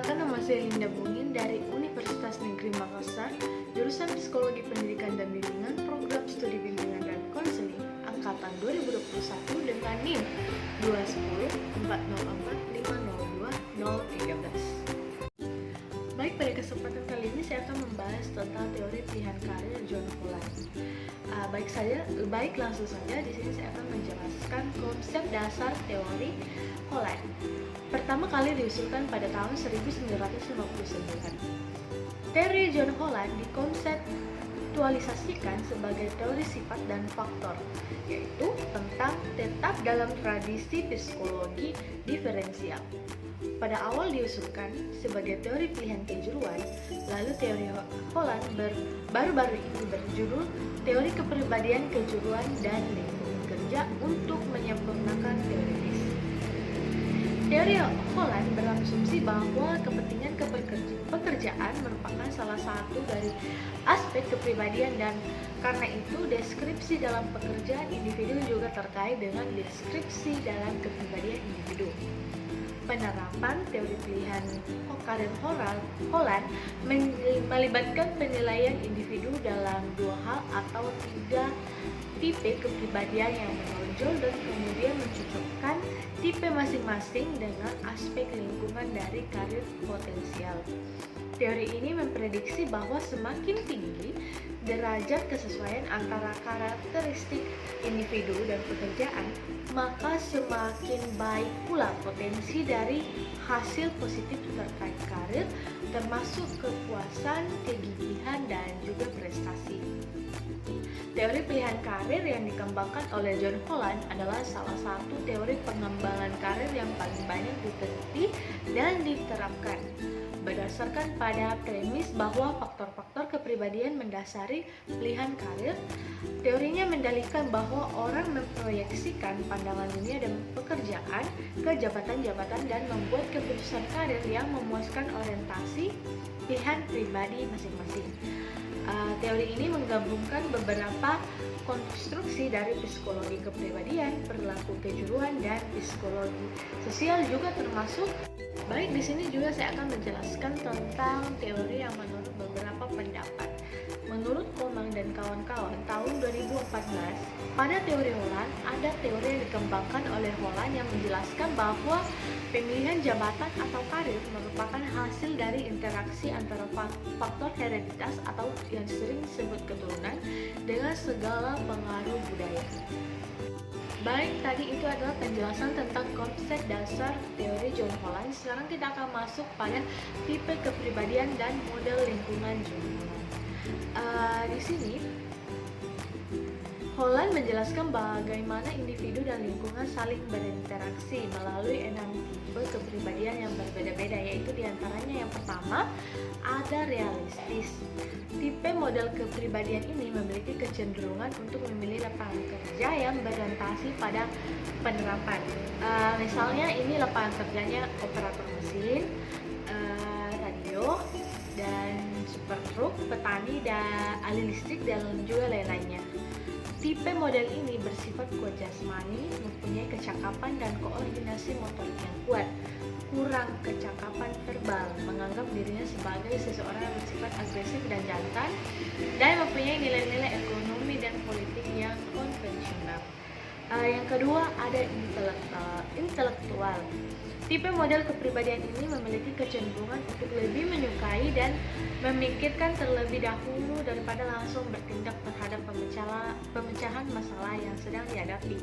Perkenalkan, nama saya Linda Bungin dari Universitas Negeri Makassar, jurusan Psikologi Pendidikan dan Bimbingan, program studi bimbingan dan konseling, angkatan 2021 dengan NIM 21040450213. Baik, pada kesempatan kali ini saya akan membahas tentang teori pilihan karir John Holland. Baik langsung saja, di sini saya akan menjelaskan konsep dasar teori Holland. Pertama kali diusulkan pada tahun 1959. Teori John Holland dikonseptualisasikan sebagai teori sifat dan faktor, yaitu tentang tetap dalam tradisi psikologi diferensial. Pada awal diusulkan sebagai teori pilihan kejuruan, lalu teori Holland baru-baru ini berjudul teori kepribadian kejuruan dan lingkungan kerja untuk menyempurnakan teori DISC. Teori Holland berasumsi bahwa kepentingan pekerjaan merupakan salah satu dari aspek kepribadian, dan karena itu deskripsi dalam pekerjaan individu juga terkait dengan deskripsi dalam kepribadian individu. Penerapan teori pilihan karir Holland melibatkan penilaian individu dalam dua hal atau tiga tipe kepribadian yang menonjol dan kemudian mencocokkan tipe masing-masing dengan aspek lingkungan dari karir potensial. Teori ini memprediksi bahwa semakin tinggi derajat kesesuaian antara karakteristik individu dan pekerjaan, maka semakin baik pula potensi dari hasil positif terkait karir, termasuk kepuasan, kegigihan, dan juga prestasi. Teori pilihan karir yang dikembangkan oleh John Holland adalah salah satu teori pengembangan karir yang paling banyak diteliti dan diterapkan. Berdasarkan pada premis bahwa faktor-faktor kepribadian mendasari pilihan karir, teorinya mendalilkan bahwa orang memproyeksikan pandangan dunia dan pekerjaan ke jabatan-jabatan dan membuat keputusan karir yang memuaskan orientasi pilihan pribadi masing-masing. Teori ini menggabungkan beberapa konstruksi dari psikologi kepribadian, perilaku kejuruan, dan psikologi sosial juga termasuk. Baik, di sini juga saya akan menjelaskan tentang teori yang menurut beberapa pendapat. Menurut Komang dan kawan-kawan, tahun 2014, pada teori Holland ada teori yang dikembangkan oleh Holland yang menjelaskan bahwa pemilihan jabatan atau karir merupakan hasil dari interaksi antara faktor hereditas atau yang sering disebut keturunan dengan segala pengaruh budaya. Baik, tadi itu adalah penjelasan tentang konsep dasar teori John Holland. Sekarang kita akan masuk pada tipe kepribadian dan model lingkungan John Holland. Di sini Holland menjelaskan bagaimana individu dan lingkungan saling berinteraksi melalui 6 tipe kepribadian yang berbeda-beda, yaitu diantaranya yang pertama ada realistis. Tipe model kepribadian ini memiliki kecenderungan untuk memilih lapangan kerja yang berorientasi pada penerapan. Misalnya ini lapangan kerjanya operator mesin, radio, dan super truk, petani, dan ahli listrik, dan juga lain-lainnya. Tipe model ini bersifat kuat jasmani, mempunyai kecakapan dan koordinasi motorik yang kuat, kurang kecakapan verbal, menganggap dirinya sebagai seseorang yang bersifat agresif dan jantan, dan mempunyai nilai-nilai ekonomi dan politik yang konvensional. Yang kedua ada intelektual. Tipe model kepribadian ini memiliki kecenderungan untuk lebih menyukai dan memikirkan terlebih dahulu daripada langsung bertindak terhadap pemecahan masalah yang sedang dihadapi.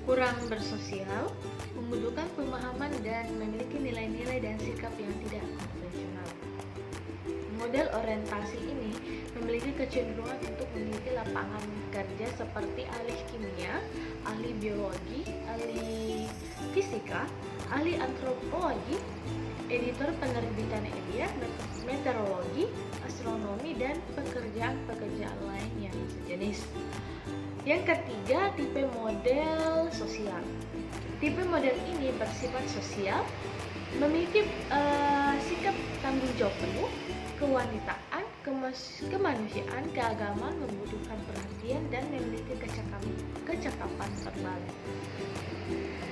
Kurang bersosial, membutuhkan pemahaman, dan memiliki nilai-nilai dan sikap yang tidak konvensional. Model orientasi ini memiliki kecenderungan untuk memiliki lapangan kerja seperti ahli kimia, ahli biologi, ahli fisika, ahli antropologi, editor penerbitan media, meteorologi, astronomi, dan pekerjaan-pekerjaan lain yang sejenis. Yang ketiga, tipe model sosial. Tipe model ini bersifat sosial, memiliki sikap tanggung jawab penuh, kewanitaan, kemanusiaan, keagamaan, membutuhkan perhatian, dan memiliki kecakapan verbal.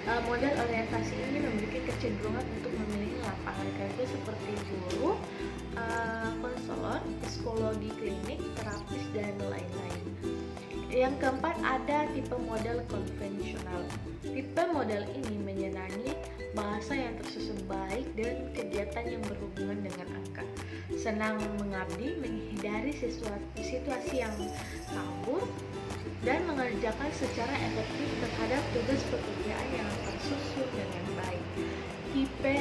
Model orientasi ini memiliki kecenderungan untuk memilih lapangan kerja seperti guru, konselor, psikologi klinik, terapis, dan lain-lain. Yang keempat, ada tipe model konvensional. Tipe model ini menyenangi bahasa yang tersusun baik dan kegiatan yang berhubungan dengan angka. Senang mengabdi, menghindari situasi yang kabur, dan mengerjakan secara efektif terhadap tugas pekerjaan yang tersusun dengan baik. Tipe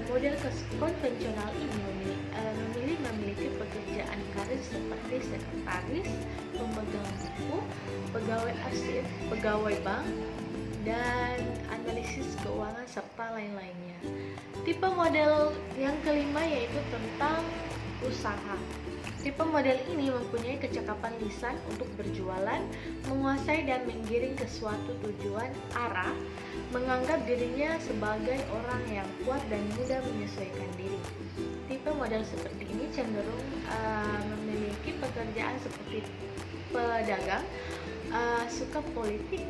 model konvensional ini memiliki pekerjaan karir seperti sekretaris, pemegang buku, pegawai arsip, pegawai bank, dan analisis keuangan serta lain-lainnya. Tipe model yang kelima yaitu tentang usaha. Tipe model ini mempunyai kecakapan lisan untuk berjualan, menguasai dan menggiring ke suatu tujuan arah, menganggap dirinya sebagai orang yang kuat dan mudah menyesuaikan diri. Tipe model seperti ini cenderung memiliki pekerjaan seperti pedagang, suka politik,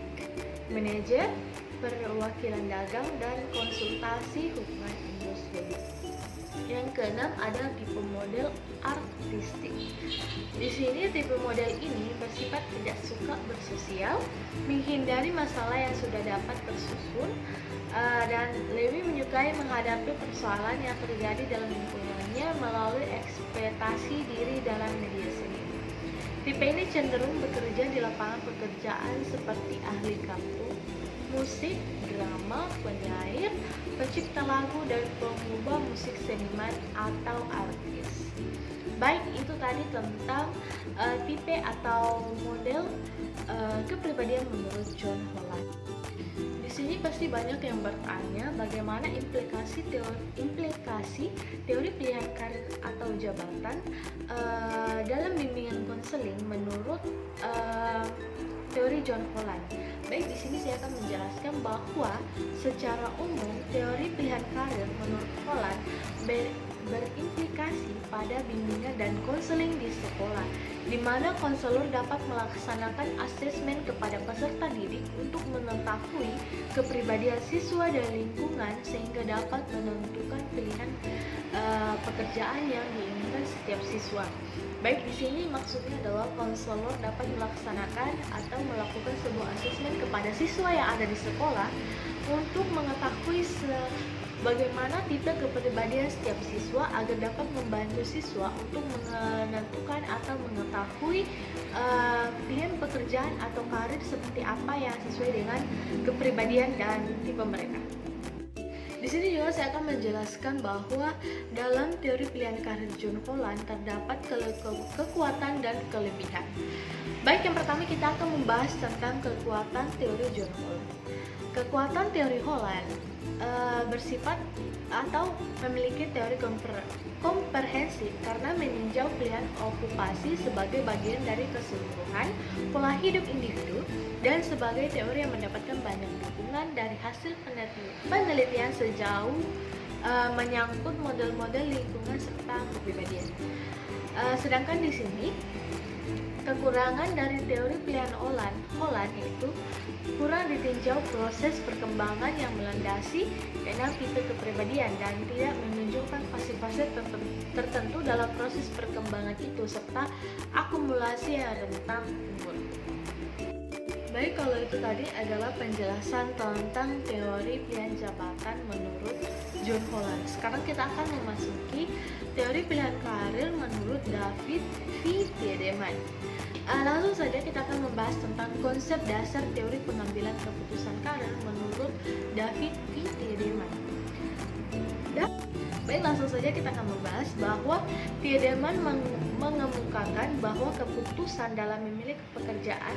manajer, perwakilan dagang, dan konsultasi hubungan industri. Yang keenam, ada tipe model artistik. Di sini tipe model ini bersifat tidak suka bersosial, menghindari masalah yang sudah dapat tersusun, dan lebih menyukai menghadapi persoalan yang terjadi dalam lingkungannya melalui ekspektasi diri dalam media seni. Tipe ini cenderung bekerja di lapangan pekerjaan seperti ahli kartun, musik, drama, penyair, pencipta lagu, dan pengubah musik seniman atau artis. Baik, itu tadi tentang tipe atau model kepribadian menurut John Holland. Di sini pasti banyak yang bertanya bagaimana implikasi teori pilihan karir atau jabatan dalam bimbingan konseling menurut teori John Holland. Baik, di sini saya akan menjelaskan bahwa secara umum teori pilihan karir menurut Holland berimplikasi pada bimbingan dan konseling di sekolah, di mana konselor dapat melaksanakan asesmen kepada peserta didik untuk mengetahui kepribadian siswa dan lingkungan sehingga dapat menentukan pilihan pekerjaan yang diinginkan setiap siswa. Baik, di sini maksudnya adalah konselor dapat melaksanakan atau melakukan sebuah asesmen kepada siswa yang ada di sekolah untuk mengetahui bagaimana tipe kepribadian setiap siswa agar dapat membantu siswa untuk menentukan atau mengetahui pilihan pekerjaan atau karir seperti apa yang sesuai dengan kepribadian dan tipe mereka. Di sini juga saya akan menjelaskan bahwa dalam teori pilihan karir John Holland terdapat kekuatan dan kelebihan. Baik, yang pertama kita akan membahas tentang kekuatan teori John Holland. Kekuatan teori Holland bersifat atau memiliki teori komprehensif karena meninjau pilihan okupasi sebagai bagian dari keseluruhan pola hidup individu dan sebagai teori yang mendapatkan banyak dukungan dari hasil penelitian sejauh menyangkut model-model lingkungan serta kepribadian. Sedangkan di sini kekurangan dari teori pilihan Holland itu kurang ditinjau proses perkembangan yang melandasi dengan tipe kepribadian dan tidak menunjukkan fase-fase tertentu dalam proses perkembangan itu serta akumulasi yang rentang umur. Baik, kalau itu tadi adalah penjelasan tentang teori pilihan jabatan menurut John Holland. Sekarang kita akan memasuki teori pilihan karir menurut David V. Tiedemann. Langsung saja kita akan membahas tentang konsep dasar teori pengambilan keputusan karir menurut David V. Tiedemann. Baik, langsung saja kita akan membahas bahwa Tiedemann mengemukakan bahwa keputusan dalam memilih pekerjaan,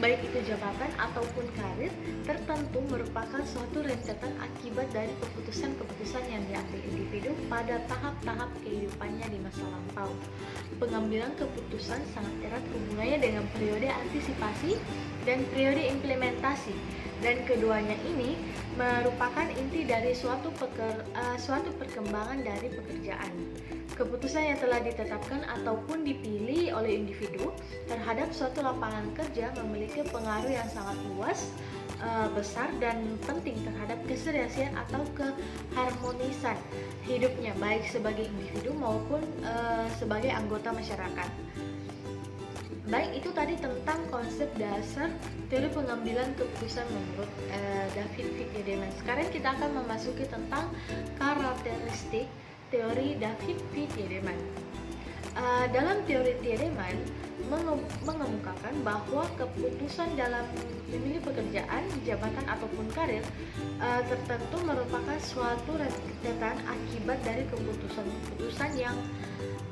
baik itu jabatan ataupun karir tertentu, merupakan suatu rentetan akibat dari keputusan-keputusan yang diambil individu pada tahap-tahap kehidupannya di masa lampau. Pengambilan keputusan sangat erat hubungannya dengan periode antisipasi dan periode implementasi, dan keduanya ini merupakan inti dari suatu perkembangan dari pekerjaan. Keputusan yang telah ditetapkan ataupun dipilih oleh individu terhadap suatu lapangan kerja memiliki pengaruh yang sangat luas besar dan penting terhadap keseriusan atau keharmonisan hidupnya, baik sebagai individu maupun sebagai anggota masyarakat. Baik, itu tadi tentang konsep dasar teori pengambilan keputusan menurut David V. Tiedemann. Sekarang kita akan memasuki tentang karakteristik teori David V. Tiedemann. Dalam teori Tiedemann mengemukakan bahwa keputusan dalam memilih pekerjaan, jabatan ataupun karir tertentu merupakan suatu rentetan akibat dari keputusan-keputusan yang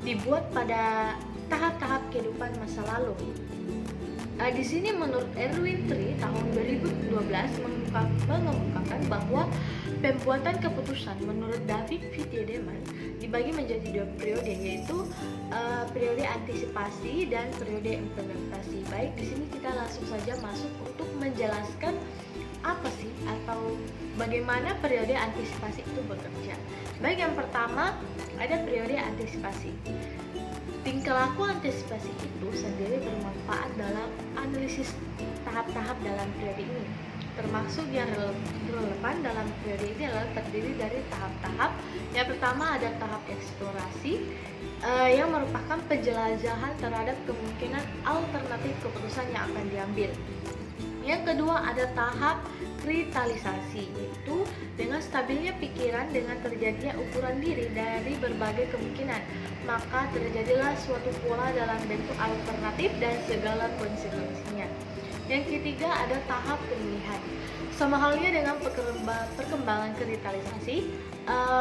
dibuat pada tahap-tahap kehidupan masa lalu. Di sini menurut Erwin Tree tahun 2012 mengemukakan bahwa pembuatan keputusan menurut David V. Tiedemann dibagi menjadi dua periode, yaitu periode antisipasi dan periode implementasi. Baik, di sini kita langsung saja masuk untuk menjelaskan apa sih atau bagaimana periode antisipasi itu bekerja. Baik, yang pertama ada periode antisipasi. Tingkah laku antisipasi itu sendiri bermanfaat dalam analisis tahap-tahap dalam periode ini. Termasuk yang relevan dalam periode ini adalah terdiri dari tahap-tahap. Yang pertama ada tahap eksplorasi yang merupakan penjelajahan terhadap kemungkinan alternatif keputusan yang akan diambil. Yang kedua ada tahap kristalisasi, yaitu dengan stabilnya pikiran dengan terjadinya ukuran diri dari berbagai kemungkinan, maka terjadilah suatu pola dalam bentuk alternatif dan segala konsekuensinya. Yang ketiga ada tahap pemilihan. Sama halnya dengan perkembangan kristalisasi,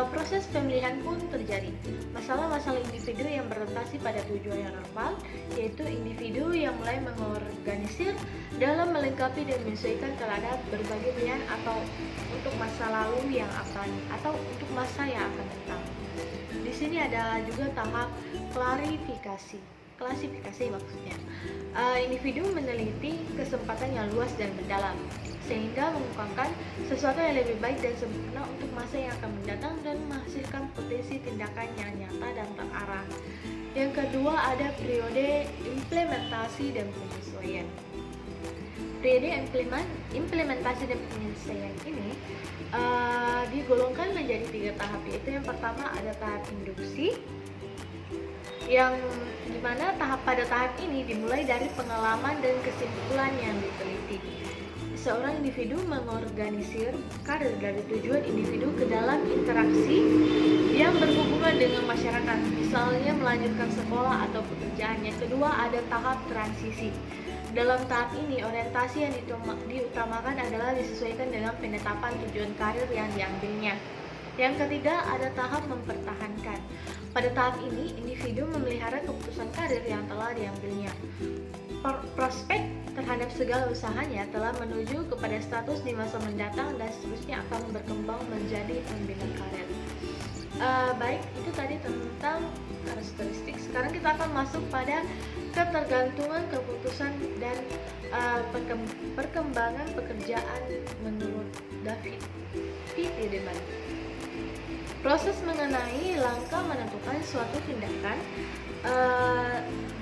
proses pemilihan pun terjadi. Masalah-masalah individu yang berorientasi pada tujuan yang relevan, yaitu individu yang mulai mengorganisir dalam melengkapi dan menyesuaikan terhadap berbagai pilihan atau untuk masa lalu yang akan atau untuk masa yang akan datang. Di sini ada juga tahap klasifikasi maksudnya. Individu meneliti kesempatan yang luas dan mendalam, sehingga mengungkapkan sesuatu yang lebih baik dan sempurna untuk masa yang akan mendatang dan menghasilkan potensi tindakan yang nyata dan terarah. Yang kedua ada periode implementasi dan penyesuaian. Periode implementasi dan penyesuaian ini digolongkan menjadi 3 tahap, yaitu yang pertama ada tahap induksi, yang dimana pada tahap ini dimulai dari pengalaman dan kesimpulan yang diteliti. Seorang individu mengorganisir karir dari tujuan individu ke dalam interaksi yang berhubungan dengan masyarakat, misalnya melanjutkan sekolah atau pekerjaan. Yang kedua ada tahap transisi. Dalam tahap ini, orientasi yang diutamakan adalah disesuaikan dengan penetapan tujuan karir yang diambilnya. Yang ketiga ada tahap mempertahankan. Pada tahap ini, individu memelihara keputusan karir yang telah diambilnya. Prospek terhadap segala usahanya telah menuju kepada status di masa mendatang dan seterusnya akan berkembang menjadi pembina karir. Baik, itu tadi tentang karakteristik. Sekarang kita akan masuk pada ketergantungan keputusan dan perkembangan pekerjaan menurut David V. Tiedemann. Proses mengenai langkah menentukan suatu tindakan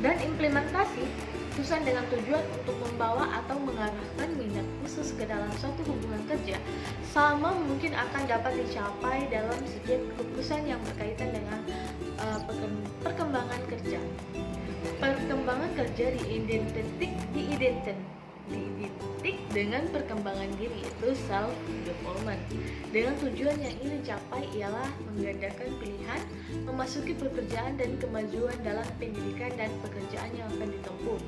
dan implementasi keputusan dengan tujuan untuk membawa atau mengarahkan minat khusus ke dalam suatu hubungan kerja sama mungkin akan dapat dicapai dalam setiap keputusan yang berkaitan dengan perkembangan kerja. Perkembangan kerja diidentik dengan perkembangan diri, yaitu self development. Dengan tujuan yang ingin dicapai ialah menggandakan pilihan, memasuki pekerjaan dan kemajuan dalam pendidikan dan pekerjaan yang akan ditempuh.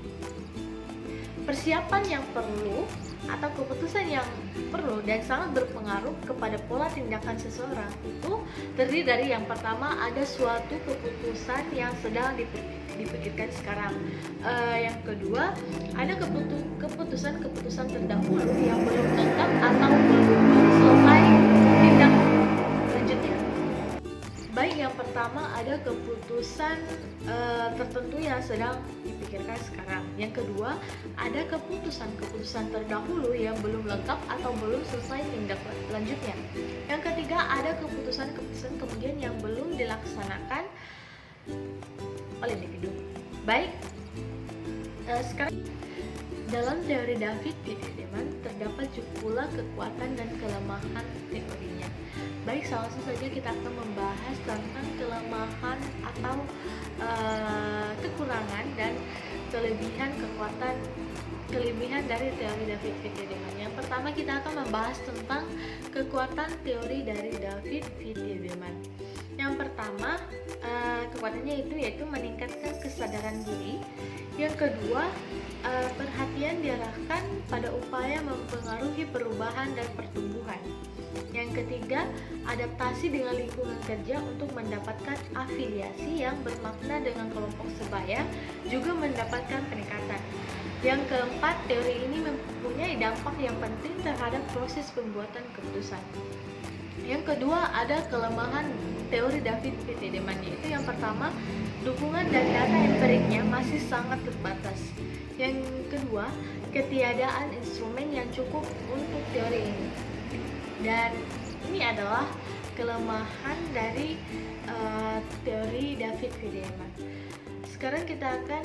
Persiapan yang perlu atau keputusan yang perlu dan sangat berpengaruh kepada pola tindakan seseorang itu terdiri dari yang pertama ada suatu keputusan yang sedang dipikirkan sekarang. Yang kedua ada keputusan terdahulu yang belum lengkap atau belum selesai tindak lanjutnya. Baik, yang pertama ada keputusan tertentu yang sedang dipikirkan sekarang. Yang kedua ada keputusan terdahulu yang belum lengkap atau belum selesai tindak lanjutnya. Yang ketiga ada keputusan kemudian yang belum dilaksanakan oleh individu. Baik, sekarang Dalam teori David P. Edelman terdapat pula kekuatan dan kelemahan teorinya. Baik, langsung saja kita akan membahas tentang kelemahan atau kekurangan dan kelebihan dari teori David P. Edelman. Yang pertama kita akan membahas tentang kekuatan teori dari David P. Edelman. Yang pertama kekuatannya yaitu meningkatkan kesadaran diri. Yang kedua, perhatian diarahkan pada upaya mempengaruhi perubahan dan pertumbuhan. Yang ketiga, adaptasi dengan lingkungan kerja untuk mendapatkan afiliasi yang bermakna dengan kelompok sebaya juga mendapatkan peningkatan. Yang keempat, teori ini mempunyai dampak yang penting terhadap proses pembuatan keputusan. Yang kedua, ada kelemahan teori David P. Edelman, yaitu yang pertama, dukungan dan data empiriknya masih sangat terbatas. Yang kedua, ketiadaan instrumen yang cukup untuk teori ini. Dan ini adalah kelemahan dari teori David P. Edelman. Sekarang kita akan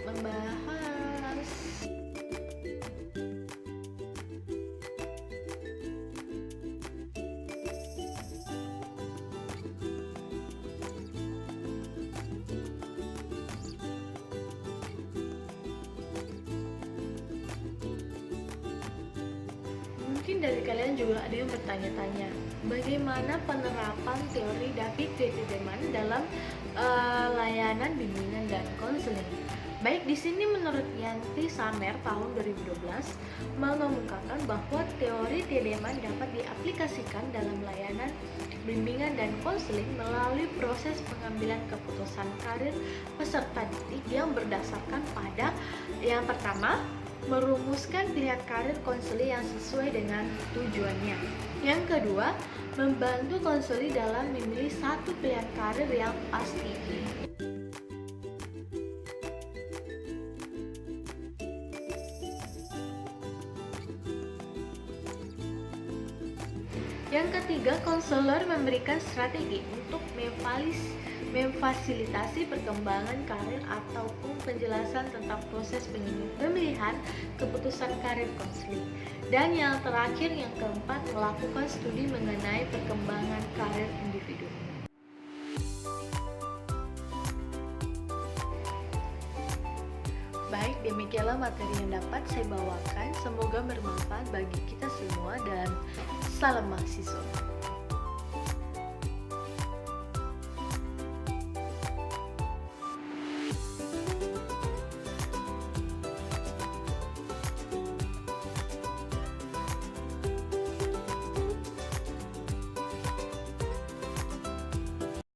membahas mungkin dari kalian juga ada yang bertanya-tanya, bagaimana penerapan teori David P. Edelman dalam layanan bimbingan dan konseling. Baik, di sini menurut Yanti Samer tahun 2012 mengemukakan bahwa teori Edelman dapat diaplikasikan dalam layanan bimbingan dan konseling melalui proses pengambilan keputusan karir peserta didik yang berdasarkan pada yang pertama, merumuskan pilihan karir konseli yang sesuai dengan tujuannya. Yang kedua, membantu konseli dalam memilih satu pilihan karir yang pasti. Yang ketiga, konselor memberikan strategi untuk memfasilitasi perkembangan karir ataupun penjelasan tentang proses pemilihan keputusan karir konseling. Dan yang terakhir, yang keempat, melakukan studi mengenai perkembangan karir individu. Baik, demikianlah materi yang dapat saya bawakan. Semoga bermanfaat bagi kita semua dan salam mahasiswa.